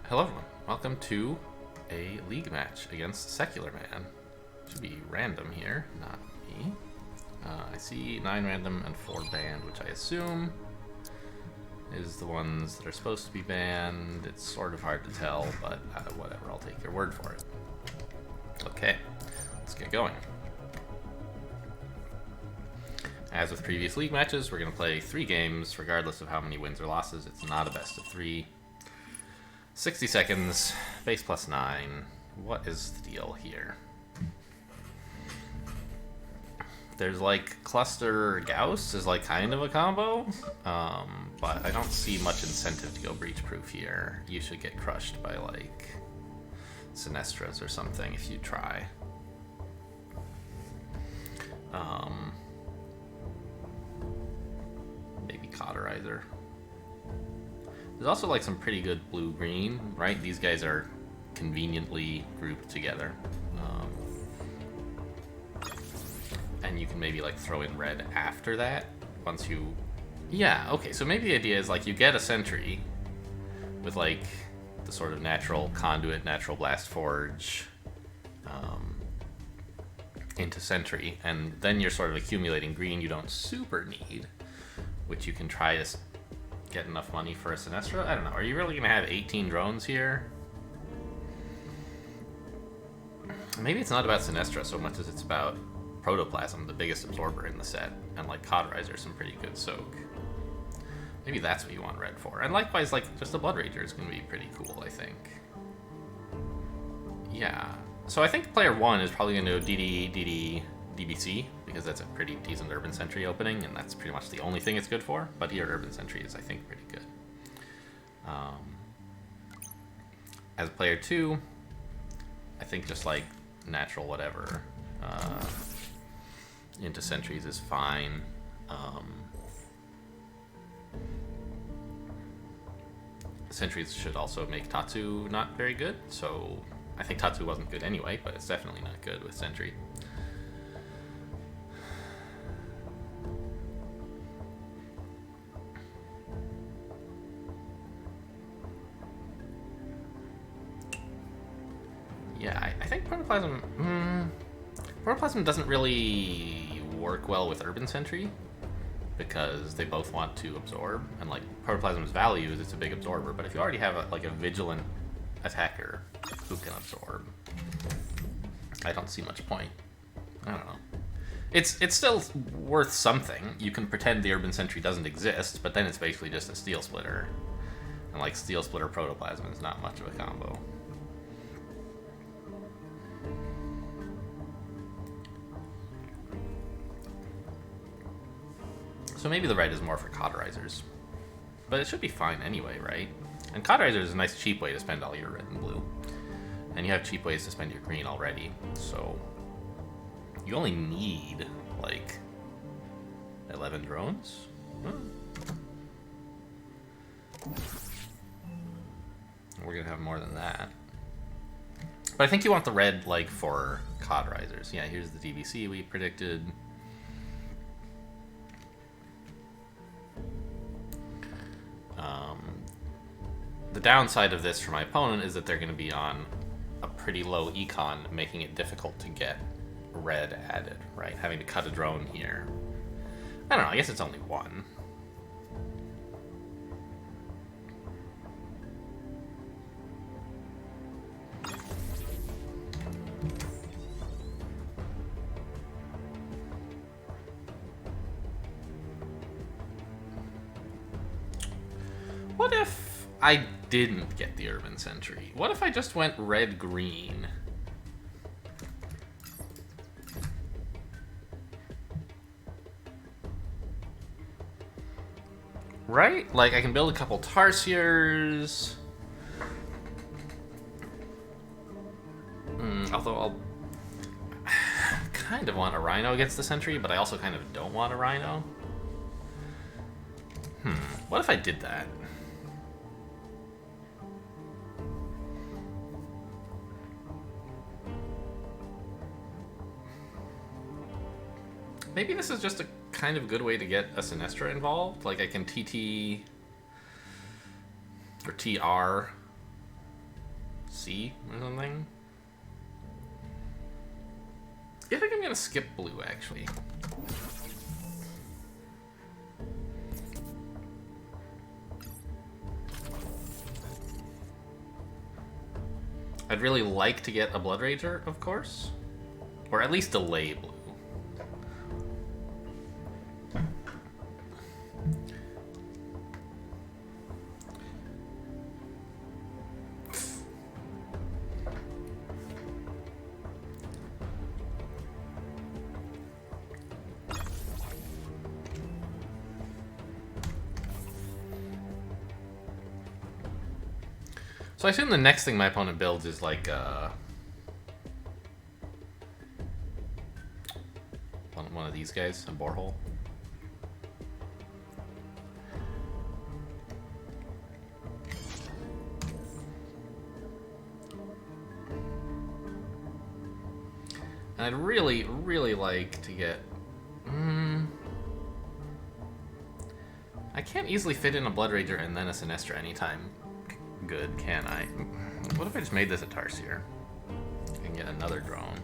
Hello everyone, welcome to a league match against SecularMan. Should be random here, not me. I see 9 random and 4 banned, which I assume is the ones that are supposed to be banned. It's sort of hard to tell, but whatever, I'll take your word for it. Okay, let's get going. As with previous league matches, we're going to play 3 games, regardless of how many wins or losses. It's not a best of 3. 60 seconds, base plus 9. What is the deal here? There's like Cluster Gauss is like kind of a combo, but I don't see much incentive to go breach proof here. You should get crushed by like Sinestras or something if you try. Maybe Cauterizer. There's also like some pretty good blue-green, right? These guys are conveniently grouped together. And you can maybe like throw in red after that once you... Yeah, okay, so maybe the idea is like you get a sentry with like the sort of natural conduit, natural blast forge into sentry, and then you're sort of accumulating green you don't super need, which you can try to get enough money for a Sinestra? I don't know. Are you really going to have 18 drones here? Maybe it's not about Sinestra so much as it's about Protoplasm, the biggest absorber in the set, and like Cauterizer, some pretty good soak. Maybe that's what you want red for. And likewise, like, just the Blood Rager is going to be pretty cool, I think. Yeah. So I think player 1 is probably going to go DD, DD, DBC, because that's a pretty decent Urban Sentry opening, and that's pretty much the only thing it's good for. But here, Urban Sentry is, I think, pretty good. As player 2, I think just like natural whatever into sentries is fine. Sentries should also make Tatsu not very good, so I think Tatsu wasn't good anyway, but it's definitely not good with Sentry. Yeah, I think Protoplasm... Protoplasm doesn't really work well with Urban Sentry because they both want to absorb, and like Protoplasm's value is it's a big absorber, but if you already have like a vigilant attacker who can absorb, I don't see much point. I don't know. It's still worth something. You can pretend the Urban Sentry doesn't exist, but then it's basically just a Steel Splitter, and like Steel Splitter Protoplasm is not much of a combo. So maybe the red is more for Cauterizers. But it should be fine anyway, right? And Cauterizer is a nice cheap way to spend all your red and blue. And you have cheap ways to spend your green already, so... You only need, like, 11 drones? We're gonna have more than that. But I think you want the red, like, for Cauterizers. Yeah, here's the DVC we predicted. The downside of this for my opponent is that they're going to be on a pretty low econ, making it difficult to get red added, right? Having to cut a drone here. I don't know, I guess it's only 1. What if I didn't get the Urban Sentry? What if I just went red-green? Right? Like, I can build a couple Tarsiers. Although I'll kind of want a Rhino against the Sentry, but I also kind of don't want a Rhino. What if I did that? Maybe this is just a kind of good way to get a Sinestra involved. Like I can TT or TR C or something. I think I'm gonna skip blue, actually. I'd really like to get a Blood Rager, of course. Or at least delay blue. So I assume the next thing my opponent builds is like one of these guys, a borehole. And I'd really, really like to get... I can't easily fit in a Blood Rager and then a Sinestra anytime. Good, can I? What if I just made this a Tarsier? I can get another drone.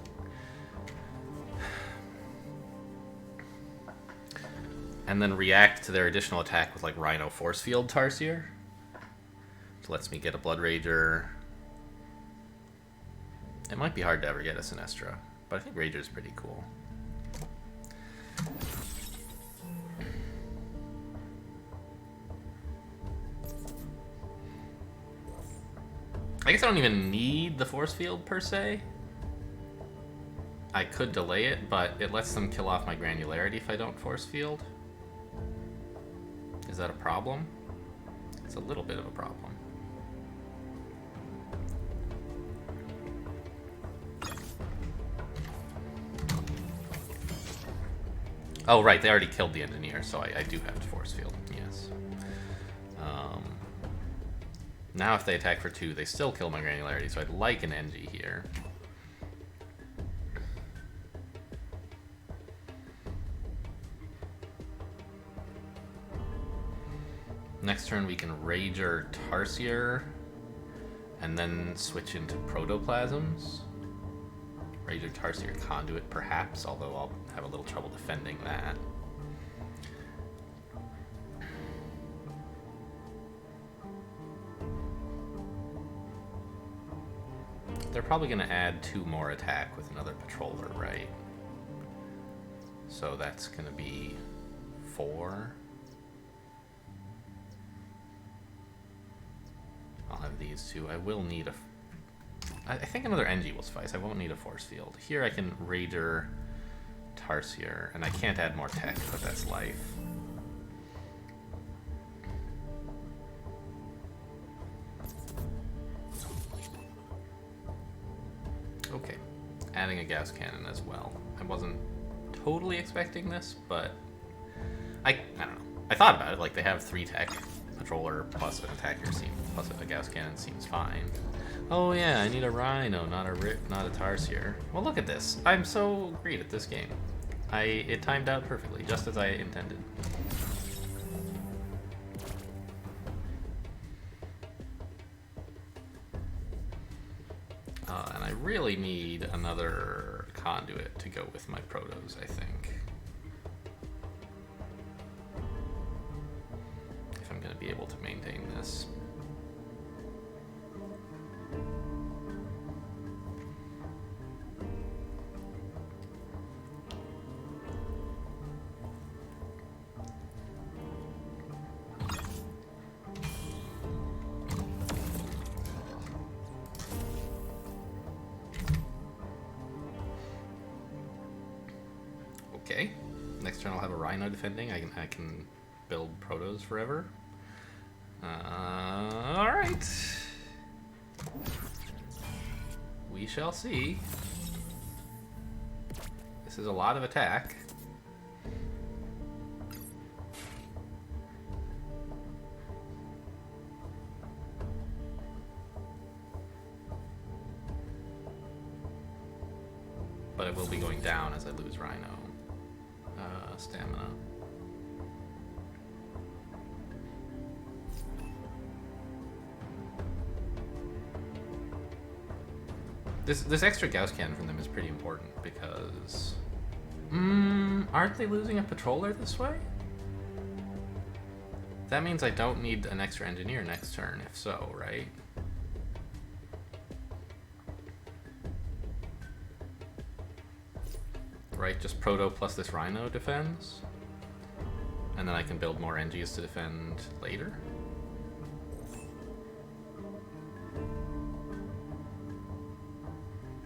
And then react to their additional attack with like Rhino Force Field Tarsier. Which lets me get a Blood Rager. It might be hard to ever get a Sinestra, but I think Rager is pretty cool. I guess I don't even need the force field per se. I could delay it, but it lets them kill off my granularity if I don't force field. Is that a problem? It's a little bit of a problem. Oh, right, they already killed the engineer, so I do have to force field, yes. Now if they attack for 2, they still kill my granularity, so I'd like an Engie here. Next turn we can Rager Tarsier, and then switch into Protoplasms. Rager Tarsier Conduit, perhaps, although I'll have a little trouble defending that. They're probably going to add 2 more attack with another Patroller, right? So that's going to be 4. I'll have these 2. I will need a... I think another Engie will suffice. I won't need a force field. Here I can Rager Tarsier, and I can't add more tech, but that's life. Okay, adding a Gauss Cannon as well. I wasn't totally expecting this, but I don't know. I thought about it, like they have 3 tech. Patroller plus an attacker plus a Gauss Cannon seems fine. Oh yeah, I need a Rhino, not a Tarsier. Well, look at this. I'm so great at this game. It timed out perfectly, just as I intended. And I really need another Conduit to go with my Protos, I think. If I'm going to be able to maintain this. Okay, next turn I'll have a Rhino defending. I can build Protos forever. All right, we shall see. This is a lot of attack. But it will be going down as I lose Rhino. Stamina. This extra Gauss cannon from them is pretty important because... aren't they losing a patroller this way? That means I don't need an extra engineer next turn, if so, right? Right, just Proto plus this Rhino defends. And then I can build more NGs to defend later.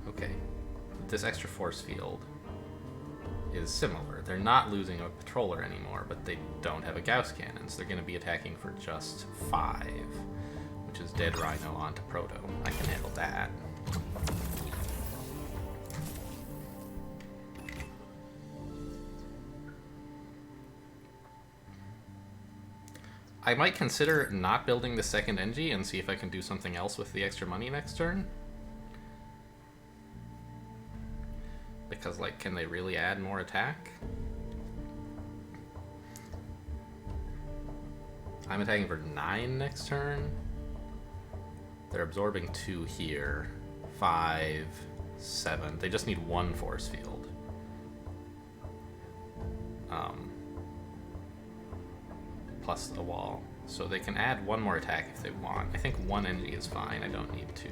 Okay. This extra force field is similar. They're not losing a patroller anymore, but they don't have a Gauss cannon, so they're going to be attacking for just 5, which is dead Rhino onto Proto. I can handle that. I might consider not building the second NG and see if I can do something else with the extra money next turn. Because, like, can they really add more attack? I'm attacking for 9 next turn. They're absorbing 2 here. 5, 7. They just need 1 force field. Plus a wall. So they can add 1 more attack if they want. I think 1 NG is fine. I don't need 2.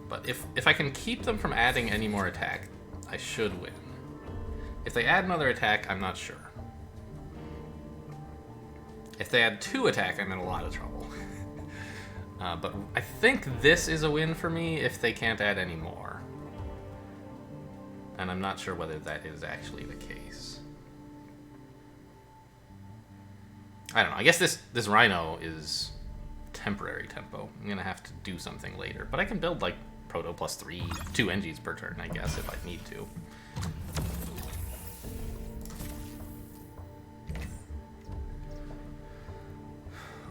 But if I can keep them from adding any more attack, I should win. If they add another attack, I'm not sure. If they add 2 attack, I'm in a lot of trouble. But I think this is a win for me if they can't add any more. And I'm not sure whether that is actually the case. I don't know. I guess this Rhino is temporary tempo. I'm going to have to do something later. But I can build, like, Proto plus 3, 2 NGs per turn, I guess, if I need to.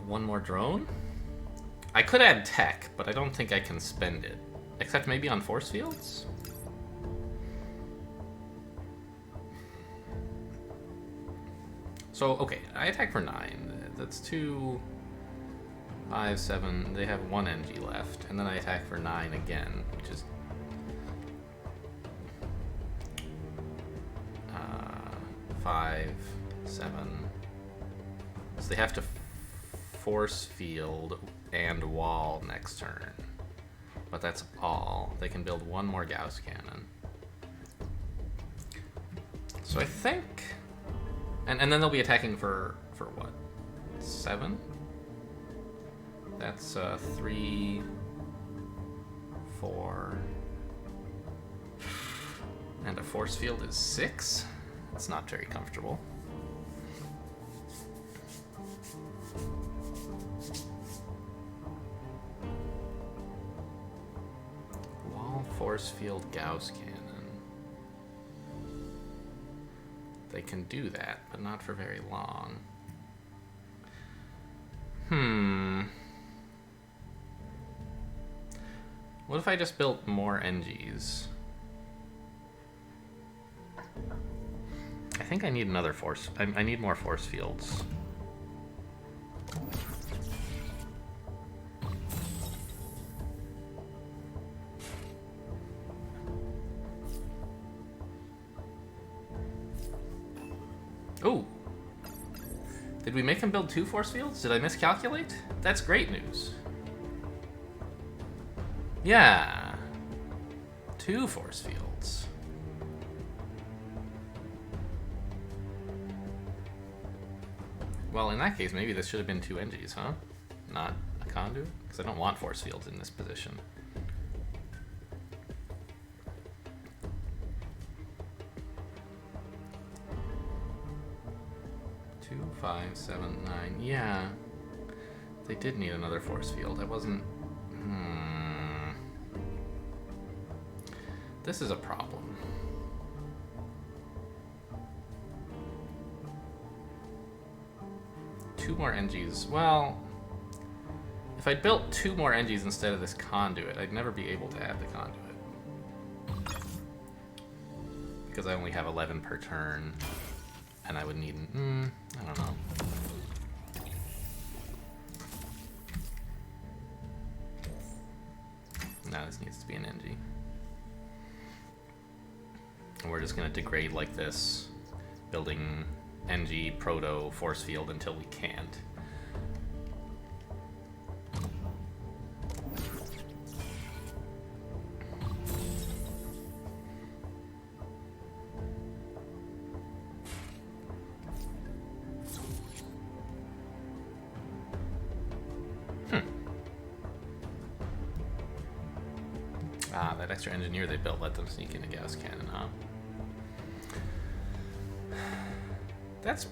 One more drone? I could add tech, but I don't think I can spend it. Except maybe on force fields? So, okay, I attack for 9. That's 2, 5, 7. They have 1 NG left. And then I attack for 9 again, which is... 5, 7. So they have to force field and wall next turn. But that's all. They can build 1 more Gauss cannon. So I think... And then they'll be attacking for what? 7? That's 3, 4... And a force field is 6? That's not very comfortable. Wall, force field, Gauss cannon. They can do that, but not for very long. What if I just built more NGs? I think I need another force. I need more force fields. Oh! Did we make him build 2 force fields? Did I miscalculate? That's great news. Yeah. 2 force fields. Well, in that case, maybe this should have been 2 NGs, huh? Not a conduit? Because I don't want force fields in this position. Two, 5, 7, 9. Yeah. They did need another force field. I wasn't... This is a problem. Two more NGs. Well, if I built 2 more NGs instead of this conduit, I'd never be able to add the conduit. Because I only have 11 per turn, and I would need, I don't know. No, this needs to be an NG. And we're just gonna degrade like this, building NG proto force field until we can't. Ah, that extra engineer they built let them sneak in a gas cannon, huh? That's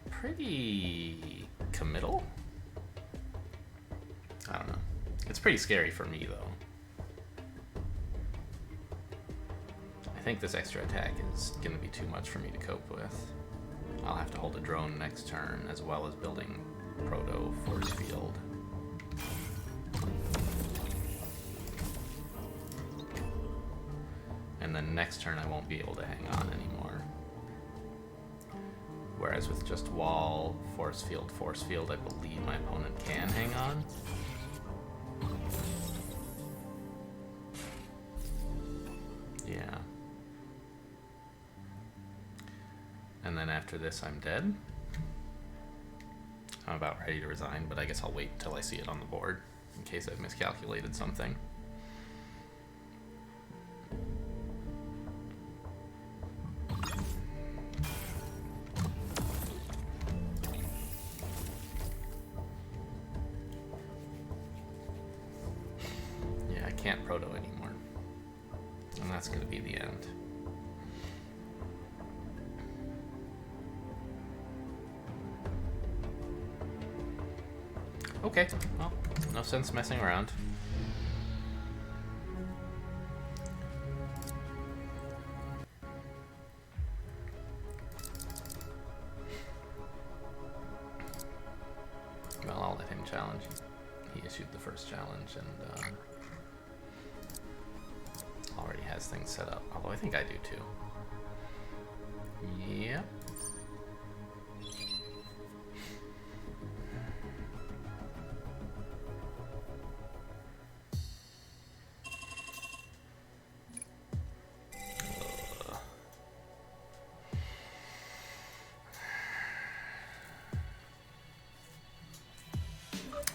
pretty committal. I don't know. It's pretty scary for me, though. I think this extra attack is going to be too much for me to cope with. I'll have to hold a drone next turn, as well as building proto force field. And then next turn I won't be able to hang on anymore. Whereas with just wall, force field, I believe my opponent can hang on. Yeah. And then after this I'm dead. I'm about ready to resign, but I guess I'll wait until I see it on the board, in case I've miscalculated something. Yeah, I can't proto anymore. And that's going to be the end. Okay, well, no sense messing around. Well, I'll let him challenge. He issued the first challenge and already has things set up. Although I think I do too. Yep.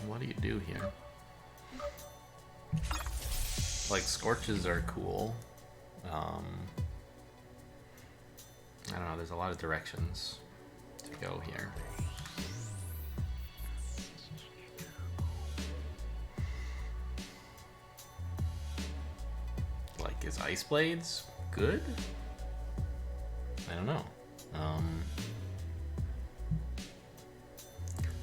What do you do here? Like, scorches are cool. I don't know, there's a lot of directions to go here. Like, is Ice Blades good? I don't know.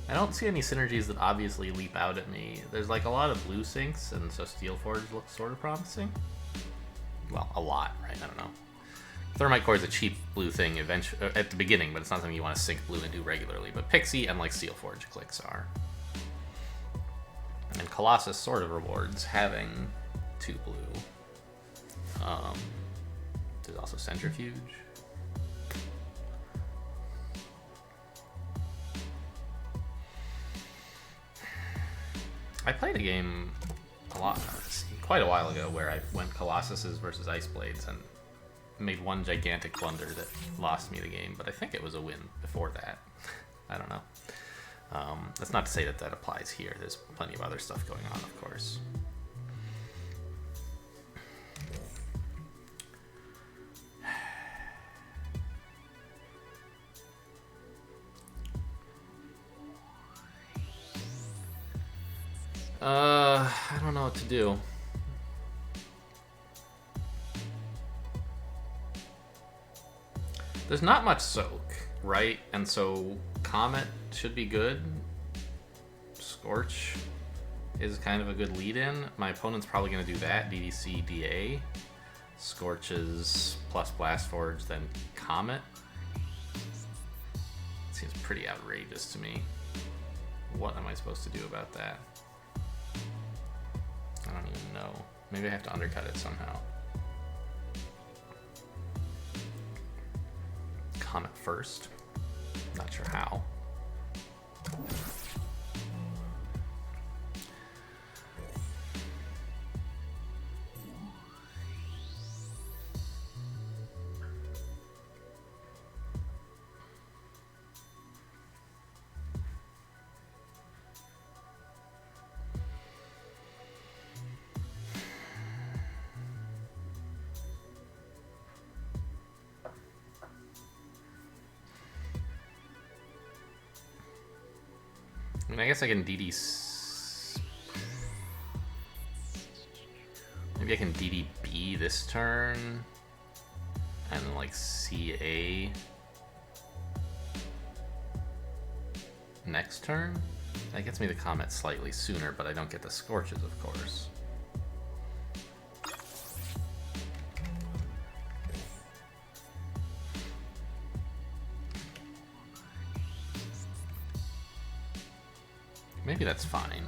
I don't see any synergies that obviously leap out at me. There's like a lot of blue sinks, and so Steelforge looks sort of promising. Well, a lot, right? I don't know. Thermite Core is a cheap blue thing eventually at the beginning, but it's not something you want to sink blue into regularly. But Pixie and like Steelforge clicks are. And Colossus sort of rewards having 2 blue. There's also Centrifuge. I played a game quite a while ago where I went Colossuses versus Ice Blades and made one gigantic blunder that lost me the game, but I think it was a win before that. I don't know. That's not to say that that applies here. There's plenty of other stuff going on, of course. I don't know what to do. There's not much soak, right? And so Comet should be good. Scorch is kind of a good lead-in. My opponent's probably going to do that, DDC, DA. Scorches plus Blast Forge, then Comet. Seems pretty outrageous to me. What am I supposed to do about that? I don't even know. Maybe I have to undercut it somehow. Comet first. Not sure how. I mean, I guess I can DD... Maybe I can DDB this turn, and then like CA next turn? That gets me the Comet slightly sooner, but I don't get the Scorches, of course. Maybe that's fine.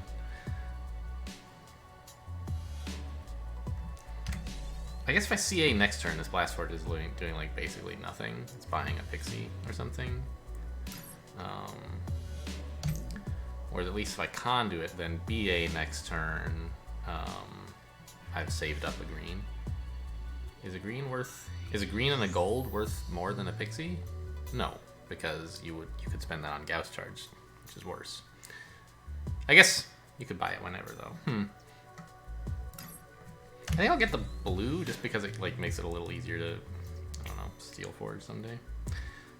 I guess if I CA next turn, this Blast Forge is doing like basically nothing. It's buying a Pixie or something. Or at least if I Conduit, then BA next turn, I've saved up a green. Is a green and a gold worth more than a Pixie? No, because you could spend that on Gauss Charge, which is worse. I guess you could buy it whenever, though. I think I'll get the blue just because it like makes it a little easier to, I don't know, Steel Forge someday.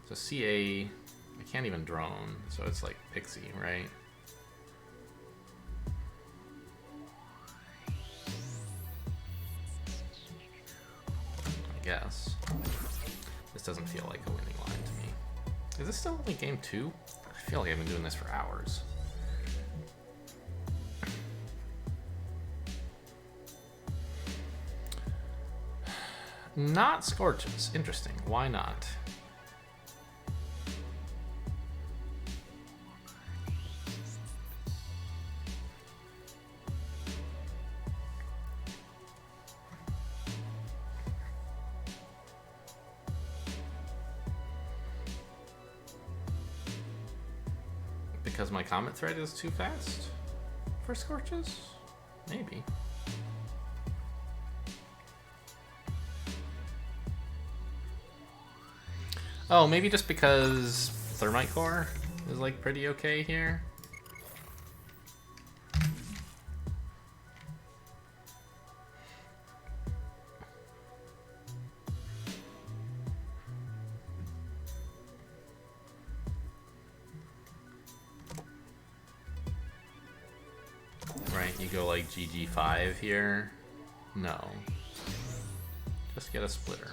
So CA, I can't even drone, so it's like Pixie, right? I guess. This doesn't feel like a winning line to me. Is this still only game 2? I feel like I've been doing this for hours. Not Scorches. Interesting. Why not? Because my Comet thread is too fast for Scorches? Maybe. Oh, maybe just because Thermite Core is like pretty okay here. Right, you go like GG5 here. No. Just get a splitter.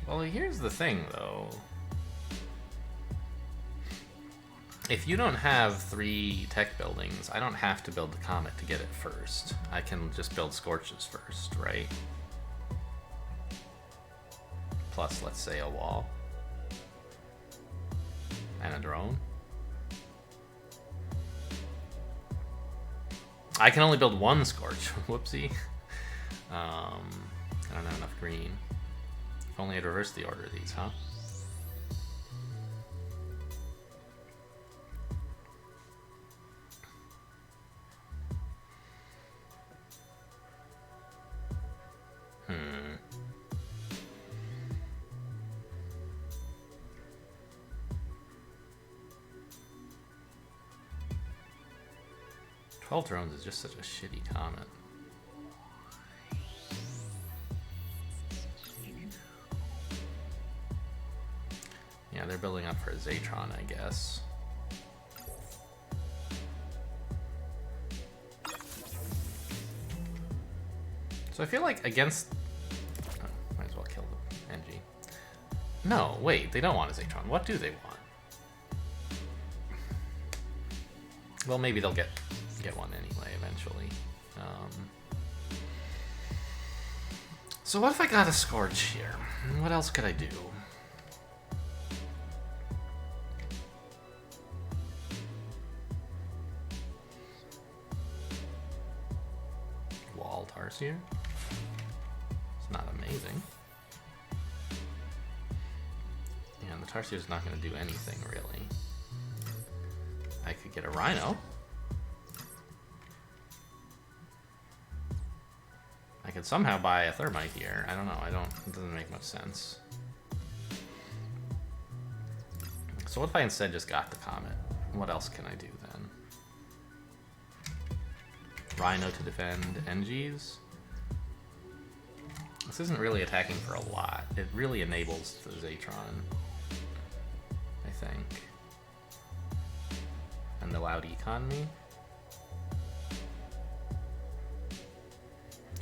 Well, here's the thing, though. If you don't have 3 tech buildings, I don't have to build the Comet to get it first. I can just build Scorches first, right? Plus, let's say, a wall. And a drone. I can only build 1 Scorch. Whoopsie. I don't have enough green. If only I'd reversed the order of these, huh? Hmm. Twelve drones is just such a shitty Comet. Yeah, they're building up for a Zatron, I guess. So I feel like against... Oh, might as well kill the NG. No, wait, they don't want a Zatron. What do they want? Well, maybe they'll get one anyway, eventually. So what if I got a Scourge here? What else could I do? Wall Tarsier? It's not amazing. And the Tarsier's not going to do anything, really. I could get a Rhino. I could somehow buy a Thermite here. I don't know. It doesn't make much sense. So what if I instead just got the Comet? What else can I do then? Rhino to defend NGs? This isn't really attacking for a lot. It really enables the Zatron, I think. And the loud econ me.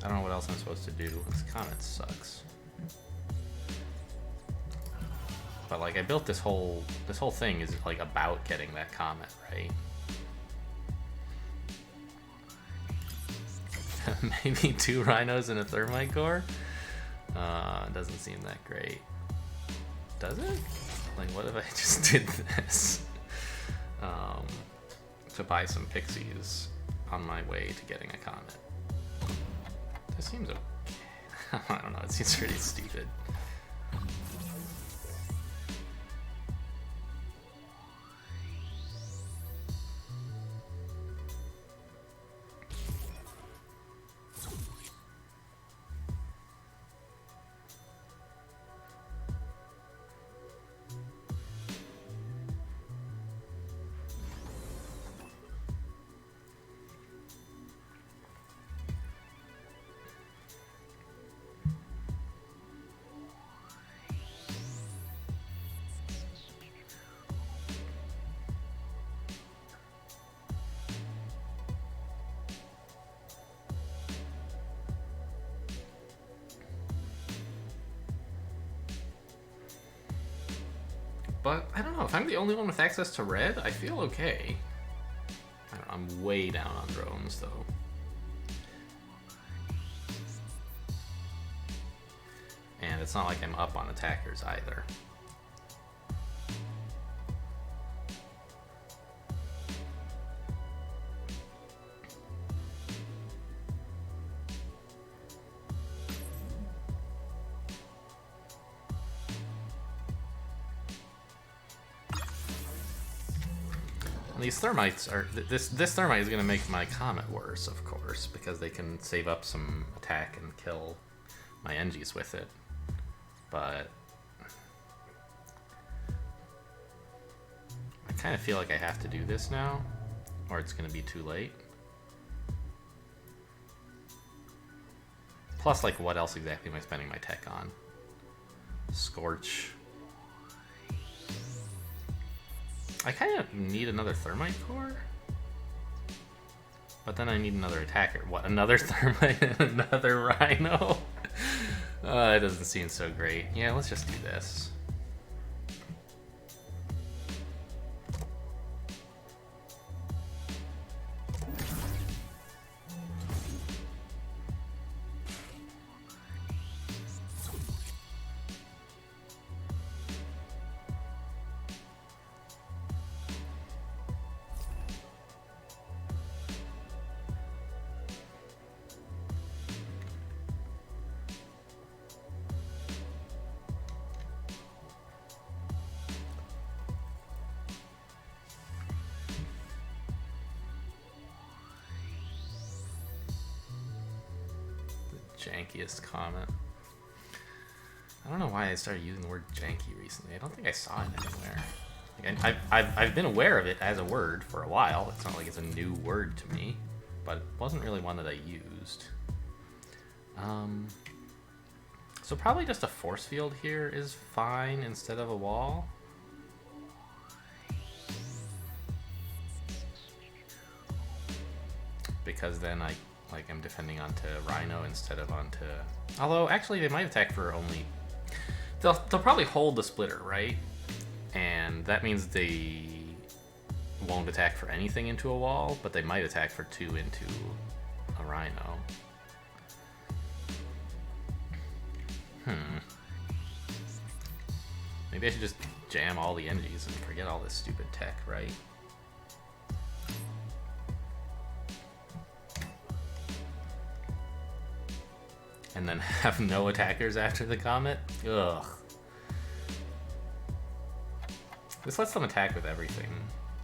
I don't know what else I'm supposed to do. This Comet sucks. But like I built this whole thing is like about getting that Comet, right? Maybe 2 Rhinos and a Thermite Core? Doesn't seem that great. Does it? Like what if I just did this? To buy some Pixies on my way to getting a Comet. This seems okay. I don't know, it seems pretty stupid. But I don't know, if I'm the only one with access to red, I feel okay. I don't know, I'm way down on drones though. And it's not like I'm up on attackers either. These Thermites are... This Thermite is going to make my Comet worse, of course, because they can save up some attack and kill my NGs with it. But... I kind of feel like I have to do this now, or it's going to be too late. Plus, like, what else exactly am I spending my tech on? Scorch... I kind of need another Thermite Core, but then I need another attacker. What, another Thermite and another Rhino? That doesn't seem so great. Yeah, let's just do this. Jankiest comment. I don't know why I started using the word janky recently. I don't think I saw it anywhere. Like I've been aware of it as a word for a while. It's not like it's a new word to me, but it wasn't really one that I used. So probably just a force field here is fine instead of a wall. Because then I Like, I'm defending onto Rhino instead of onto... Although, actually, they might attack for only... They'll probably hold the splitter, right? And that means they won't attack for anything into a wall, but they might attack for 2 into a Rhino. Maybe I should just jam all the energies and forget all this stupid tech, right? And then have no attackers after the comet? Ugh. This lets them attack with everything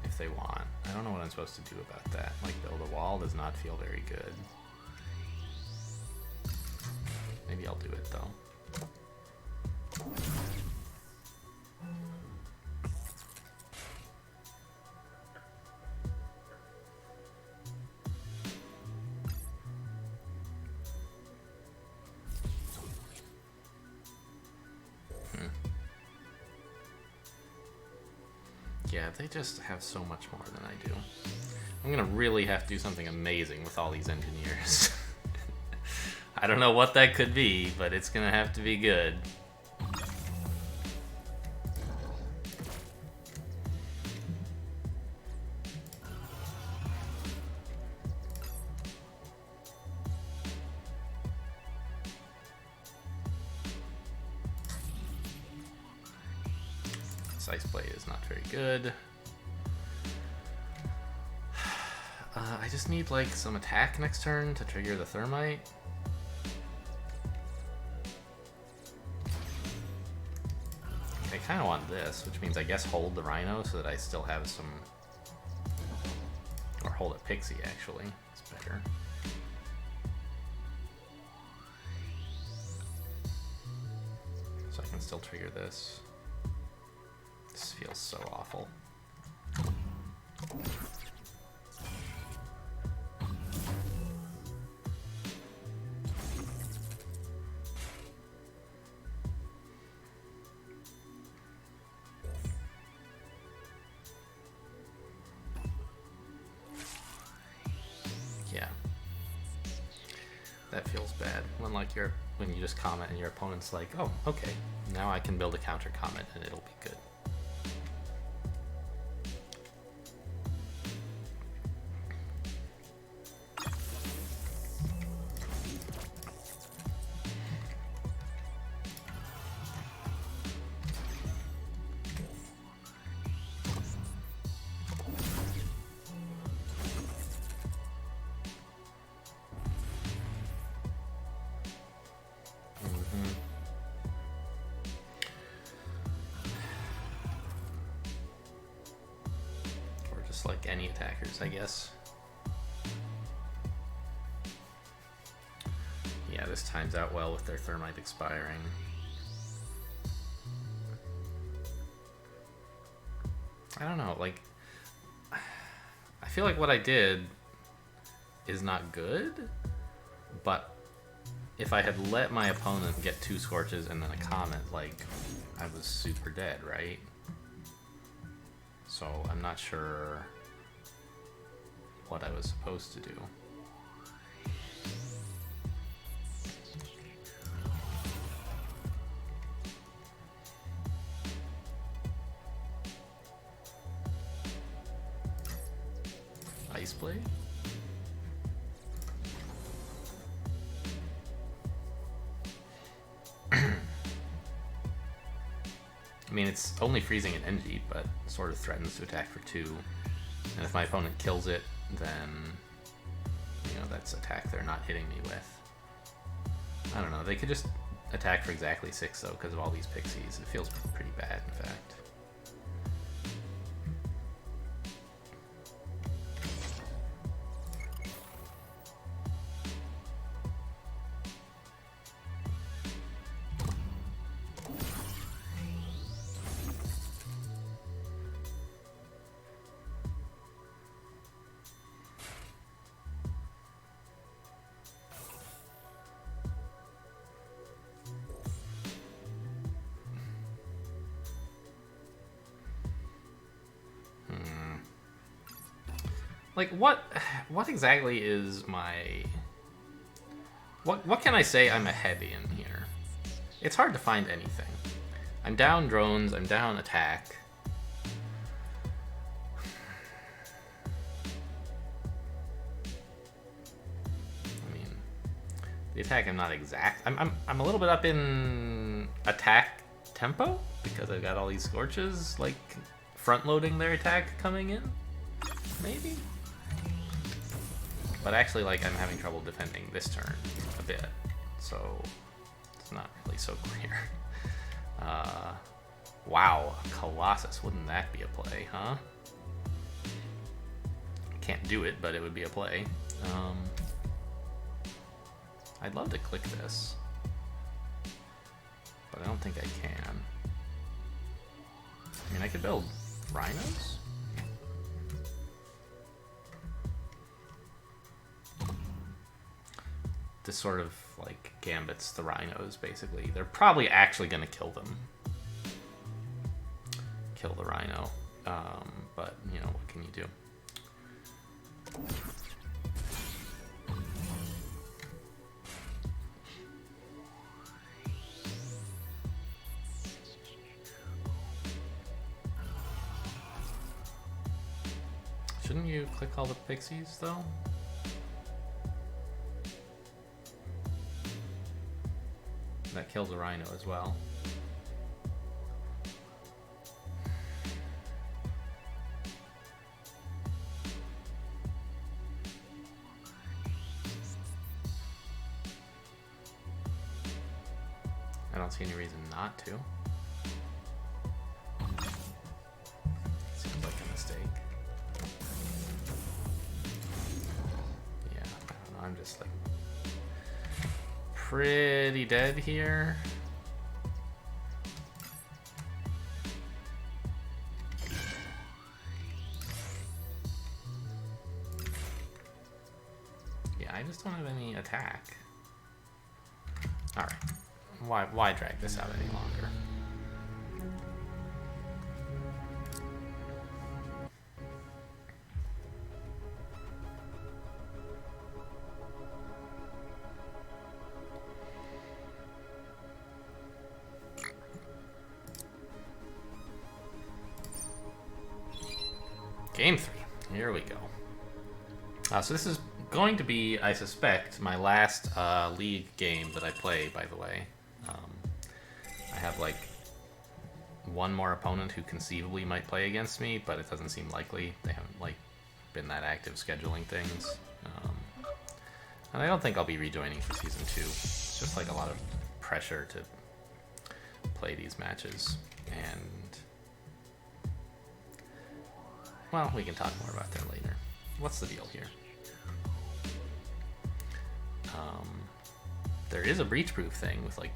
if they want. I don't know what I'm supposed to do about that. Like, build a wall does not feel very good. Maybe I'll do it, though. Yeah, they just have so much more than I do. I'm gonna really have to do something amazing with all these engineers. I don't know what that could be, but it's gonna have to be good. Ice Blade is not very good. I just need like some attack next turn to trigger the Thermite. I kind of want this, which means I guess hold the Rhino so that I still have some... Or hold a Pixie, actually. It's better. So I can still trigger this. This feels so awful. Yeah. That feels bad. When you just comment and your opponent's like, oh, okay, now I can build a counter comment and it'll be good. Like any attackers, I guess. Yeah, this times out well with their Thermite expiring. I don't know, like... I feel like what I did is not good, but if I had let my opponent get 2 Scorches and then a Comet, like, I was super dead, right? So I'm not sure what I was supposed to do. Ice Blade? I mean, it's only freezing an Engie, but sort of threatens to attack for 2. And if my opponent kills it, then, you know, that's attack they're not hitting me with. I don't know, they could just attack for exactly 6, though, because of all these Pixies. It feels pretty bad, in fact. Like, what exactly is my What can I say I'm ahead in here? It's hard to find anything. I'm down drones, I'm down attack. I mean, the attack I'm not exact. I'm a little bit up in attack tempo because I've got all these scorches like front loading their attack coming in. Maybe? But actually, like, I'm having trouble defending this turn a bit, so it's not really so clear. Wow, Colossus, wouldn't that be a play, huh? Can't do it, but it would be a play. I'd love to click this, but I don't think I can. I mean, I could build rhinos? This sort of like gambits the rhinos, basically. They're probably actually going to kill them. Kill the rhino. But, you know, what can you do? Shouldn't you click all the pixies, though? That kills a rhino as well. I don't see any reason not to. Seems like a mistake. Yeah, I don't know, I'm just like pretty dead here. Yeah, I just don't have any attack. Alright. Why drag this out any longer? Game 3. Here we go. So this is going to be, I suspect, my last league game that I play, by the way. I have, like, one more opponent who conceivably might play against me, but it doesn't seem likely. They haven't, like, been that active scheduling things. And I don't think I'll be rejoining for Season 2. It's just, like, a lot of pressure to play these matches. And, well, we can talk more about that later. What's the deal here? There is a breach-proof thing with, like,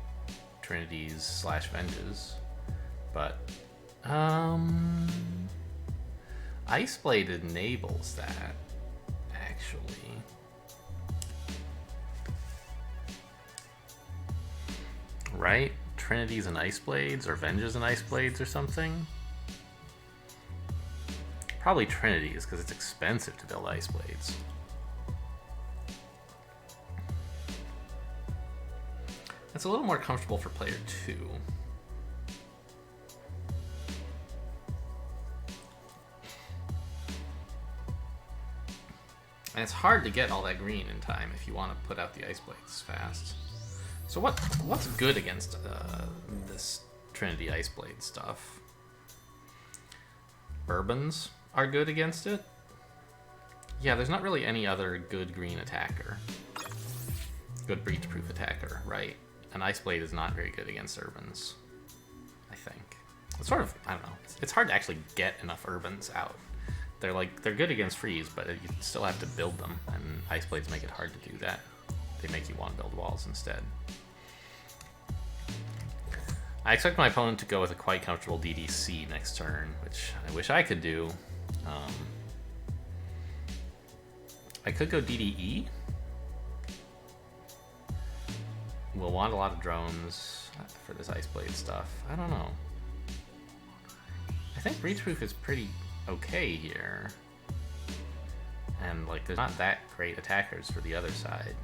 Trinities / Venges, but Iceblade enables that, actually. Right? Trinities and Iceblades, or Venges and Iceblades or something? Probably Trinities, because it's expensive to build Iceblades. It's a little more comfortable for player 2. And it's hard to get all that green in time if you want to put out the Ice Blades fast. So what's good against this Trinity Ice Blade stuff? Urbans are good against it? Yeah, there's not really any other good green attacker. Good breach-proof attacker, right? An Ice Blade is not very good against Urbans, I think. It's sort of, I don't know. It's hard to actually get enough Urbans out. They're good against Freeze, but you still have to build them, and Ice Blades make it hard to do that. They make you want to build walls instead. I expect my opponent to go with a quite comfortable DDC next turn, which I wish I could do. I could go DDE. We'll want a lot of drones for this Ice Blade stuff. I don't know. I think Breachproof is pretty okay here. And, like, there's not that great attackers for the other side.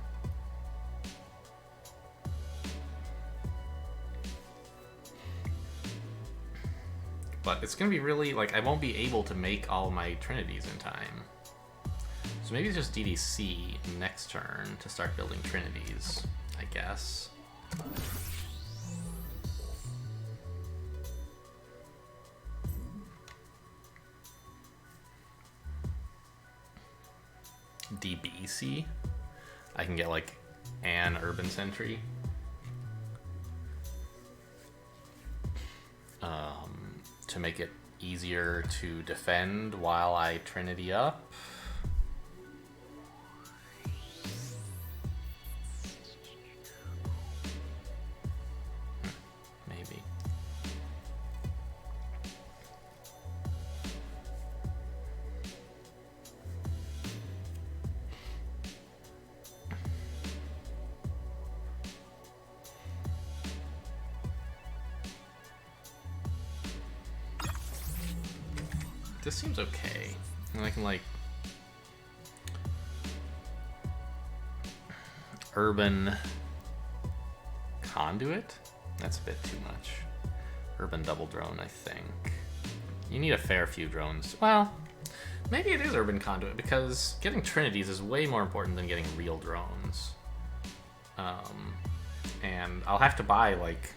But it's gonna be really, like, I won't be able to make all my Trinities in time. So maybe it's just DDC next turn to start building Trinities, I guess. DBC. I can get like an urban sentry. To make it easier to defend while I Trinity up. Maybe. This seems okay. And I can like urban conduit? That's a bit too much. Urban double drone, I think. You need a fair few drones. Well, maybe it is urban conduit because getting Trinities is way more important than getting real drones. And I'll have to buy like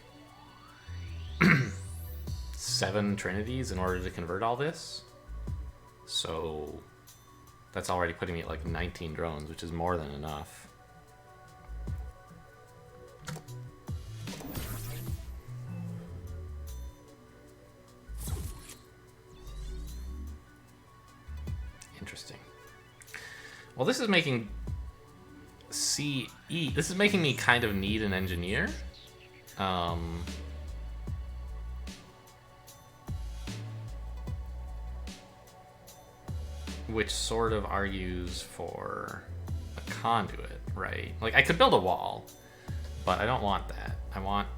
7 Trinities in order to convert all this. So that's already putting me at like 19 drones, which is more than enough. Interesting. Well, this is making this is making me kind of need an engineer. Which sort of argues for a conduit, right? Like, I could build a wall, but I don't want that. I want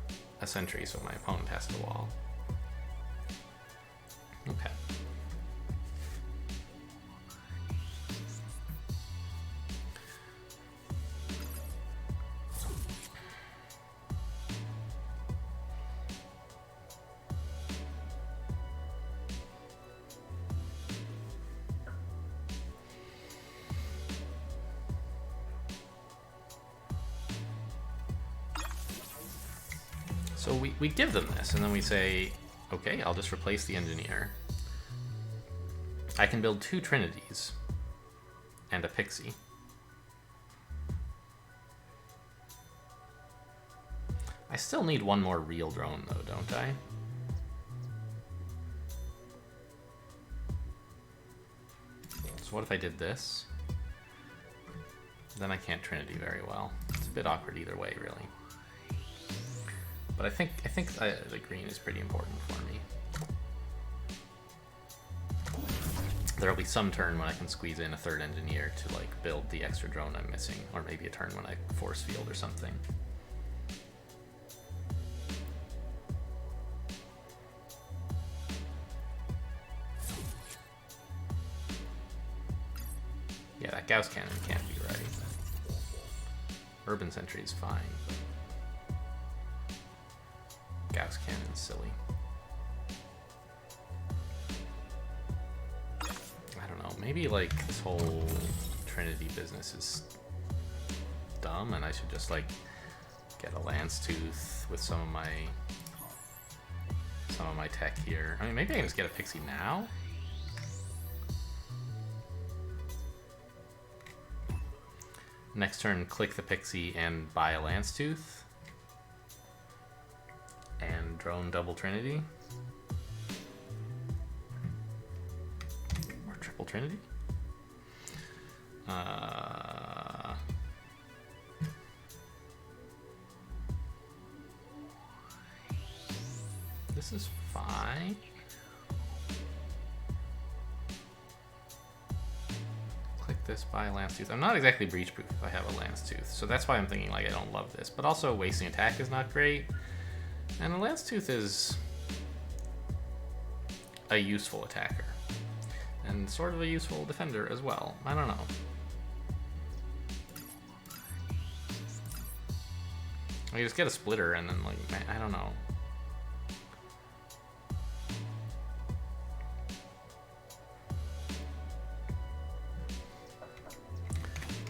a sentry so my opponent has to wall. Okay. So we give them this, and then we say, okay, I'll just replace the engineer. I can build 2 Trinities and a Pixie. I still need one more real drone, though, don't I? So what if I did this? Then I can't Trinity very well. It's a bit awkward either way, really. But I think the green is pretty important for me. There'll be some turn when I can squeeze in a 3rd engineer to like build the extra drone I'm missing, or maybe a turn when I force field or something. Yeah, that Gauss cannon can't be right. Urban sentry is fine. Gauss cannon's silly. I don't know, maybe like this whole Trinity business is dumb and I should just like get a Lance Tooth with some of my tech here. I mean, maybe I can just get a Pixie now? Next turn, click the Pixie and buy a Lance Tooth. And drone double Trinity. Or triple Trinity. This is fine. Click this, buy a Lance Tooth. I'm not exactly breach proof if I have a Lance Tooth, so that's why I'm thinking like I don't love this. But also wasting attack is not great. And the Lance Tooth is a useful attacker. And sort of a useful defender as well. I don't know. I can just get a splitter and then like, I don't know.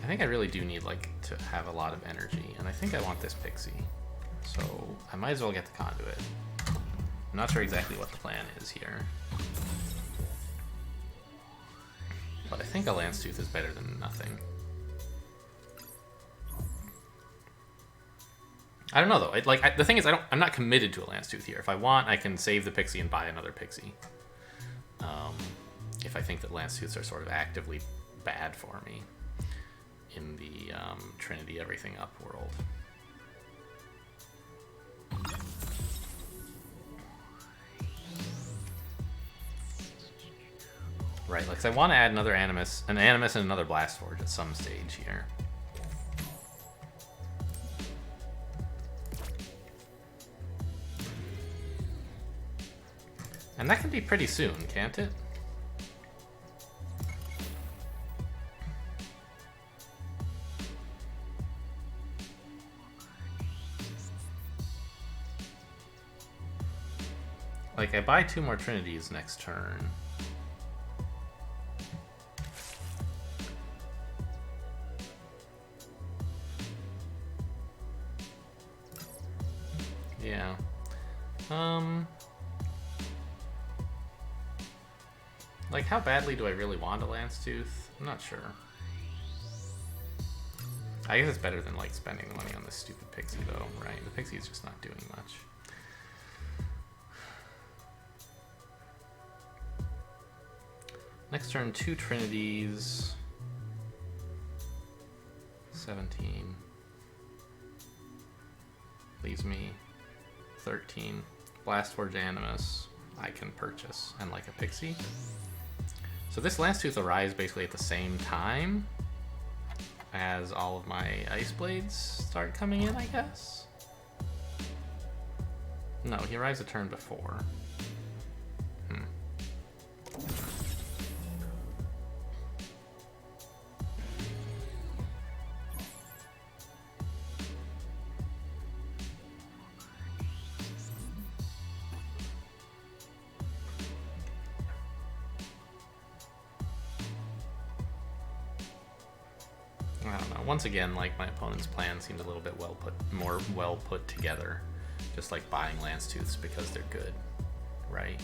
I think I really do need like to have a lot of energy, and I think I want this pixie. So I might as well get the conduit. I'm not sure exactly what the plan is here. But I think a lance tooth is better than nothing. I don't know though. The thing is, I'm not committed to a lance tooth here. If I want, I can save the pixie and buy another pixie. If I think that lance tooths are sort of actively bad for me in the Trinity everything up world. Right, like, 'cause I want to add another an Animus and another Blast Forge at some stage here. And that can be pretty soon, can't it? Like, I buy 2 more Trinities next turn. Yeah. Like, how badly do I really want a lance tooth? I'm not sure. I guess it's better than, like, spending the money on this stupid pixie, though, right? The pixie is just not doing much. Next turn, 2 Trinities. 17. Leaves me 13. Blast Forge Animus I can purchase, and like a pixie. So this Lance Tooth arrives basically at the same time as all of my Ice Blades start coming in, I guess? No, he arrives a turn before. I don't know. Once again, like, my opponent's plan seemed a little bit more well put together. Just like buying Lance Tooths because they're good, right?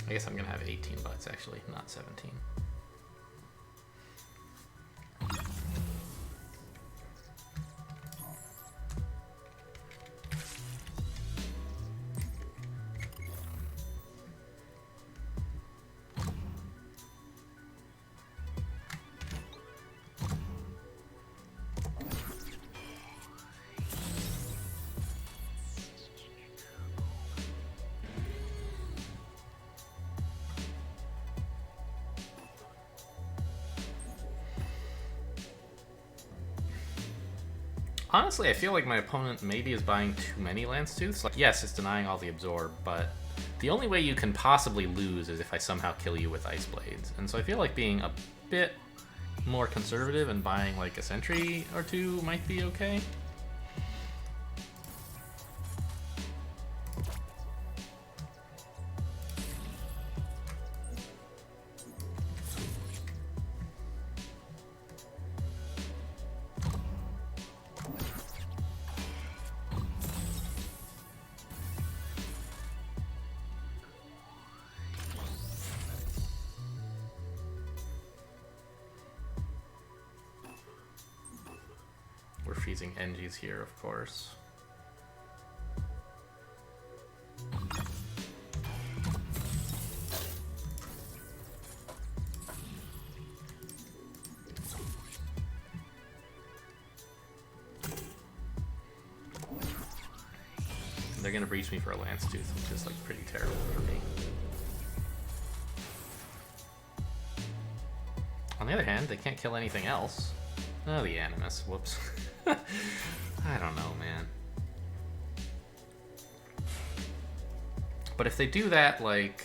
I guess I'm gonna have 18 bucks actually, not 17. Honestly, I feel like my opponent maybe is buying too many Lance Tooths. Like, yes, it's denying all the absorb, but the only way you can possibly lose is if I somehow kill you with Ice Blades. And so I feel like being a bit more conservative and buying like a sentry or two might be okay. We're freezing Engis here, of course. They're gonna breach me for a Lance Tooth, which is like pretty terrible for me. On the other hand, they can't kill anything else. Oh, the Animus. Whoops. I don't know, man. But if they do that, like...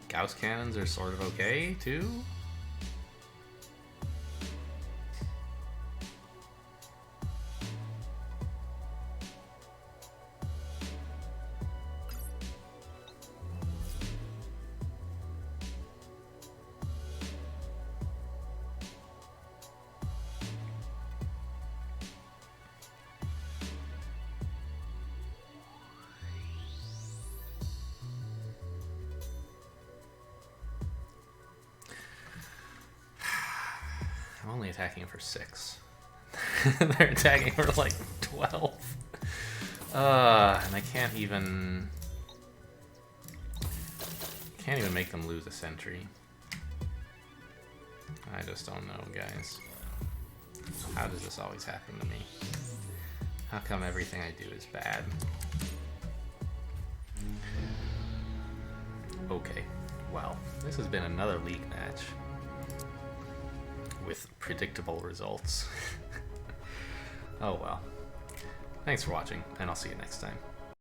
Gauss cannons are sort of okay, too? only attacking for 6. They're attacking for like 12. And I can't even make them lose a sentry. I just don't know, guys. How does this always happen to me? How come everything I do is bad? Okay, well, this has been another league match with predictable results. Oh well. Thanks for watching, and I'll see you next time.